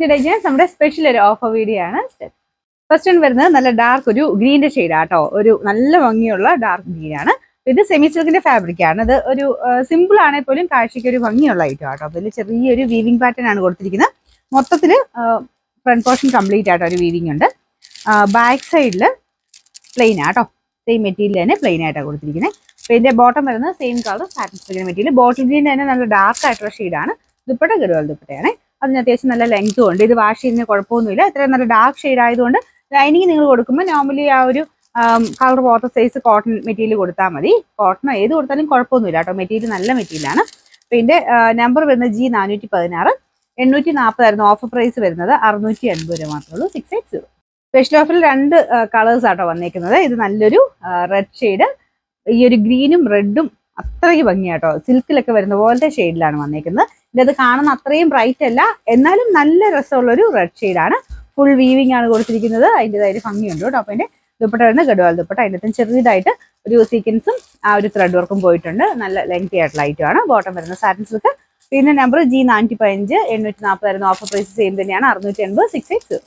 To ഡൈജൻസ്. നമ്മുടെ special ഒരു offer video ആണ്. ഫസ്റ്റ് വൺ വരുന്നത് നല്ല ഡാർക്ക് ഒരു ഗ്രീൻ്റെ ഷെയ്ഡാട്ടോ. ഒരു നല്ല ഭംഗിയുള്ള ഡാർക്ക് ഗ്രീൻ ആണ്. ഇത് സെമി സിൽക്കിന്റെ ഫാബ്രിക് ആണ്. ഇത് ഒരു സിമ്പിൾ ആണെങ്കിൽ പോലും കാഴ്ചയ്ക്ക് ഒരു ഭംഗിയുള്ള ഐറ്റം ആട്ടോ. അതിൽ ചെറിയൊരു വീവിംഗ് പാറ്റേൺ ആണ് കൊടുത്തിരിക്കുന്നത്. മൊത്തത്തിൽ ഫ്രണ്ട് പോർഷൻ കംപ്ലീറ്റ് ആയിട്ട് ഒരു വീവിംഗ് ഉണ്ട്. ബാക്ക് സൈഡിൽ പ്ലെയിൻ ആട്ടോ. സെയിം മെറ്റീരിയൽ തന്നെ പ്ലെയിൻ ആയിട്ടാണ് കൊടുത്തിരിക്കുന്നത്. അപ്പോൾ ഇതിന്റെ ബോട്ടം വരുന്നത് same colour satisfied material. Bottle green തന്നെ നല്ല ഡാർക്ക് ആയിട്ടുള്ള ഷെയ്ഡാണ്. ദുപ്പട്ട ഗഡ്വാൾ ദുപ്പട്ടയാണ്. അതിന് അത്യാവശ്യം നല്ല ലെങ്ത്തും ഉണ്ട്. ഇത് വാഷ് ചെയ്യുന്നതിന് കുഴപ്പമൊന്നുമില്ല. ഇത്രയും നല്ല ഡാർക്ക് ഷെയ്ഡ് ആയതുകൊണ്ട് ലൈനിങ് നിങ്ങൾ കൊടുക്കുമ്പോൾ നോർമലി ആ ഒരു കളർ പോലത്തെ സൈസ് കോട്ടൺ മെറ്റീരിയൽ കൊടുത്താൽ മതി. കോട്ടൺ ഏത് കൊടുത്താലും കുഴപ്പമൊന്നുമില്ല കേട്ടോ. മെറ്റീരിയൽ നല്ല മെറ്റീരിയലാണ്. അപ്പോൾ ഇതിന്റെ നമ്പർ വരുന്നത് G416. 840 ഓഫർ പ്രൈസ് വരുന്നത് 680 രൂപ മാത്രമേ ഉള്ളൂ. 680. സ്പെഷ്യൽ ഓഫറിൽ 2 കളേഴ്സ് ആട്ടോ വന്നേക്കുന്നത്. ഇത് നല്ലൊരു റെഡ് ഷെയ്ഡ്. ഈ ഒരു ഗ്രീനും റെഡും അത്രയ്ക്ക് ഭംഗിയാട്ടോ. സിൽക്കിലൊക്കെ വരുന്ന പോലത്തെ ഷെയ്ഡിലാണ് വന്നേക്കുന്നത്. ഇതത് കാണുന്ന അത്രയും ബ്രൈറ്റ് അല്ല, എന്നാലും നല്ല രസമുള്ളൊരു റെഡ് ഷെയ്ഡാണ്. ഫുൾ വീവിംഗ് ആണ് കൊടുത്തിരിക്കുന്നത്. അതിൻ്റെതായിട്ട് ഭംഗിയുണ്ട് കേട്ടോ. അപ്പോൾ അതിന്റെ ദുപ്പട്ട വരുന്ന ഗഡ്വാൾ ദുപ്പട്ട. അതിൻ്റെ ചെറിയതായിട്ട് ഒരു സീക്വൻസും ആ ഒരു ത്രെഡ് വർക്കും പോയിട്ടുണ്ട്. നല്ല ലെങ്തി ആയിട്ടുള്ള ഐറ്റമാണ്. ബോട്ടം വരുന്ന സാറ്റിൻ സിൽക്ക്. പിന്നെ number G415. 840 offer price same തന്നെയാണ്. 680. 680.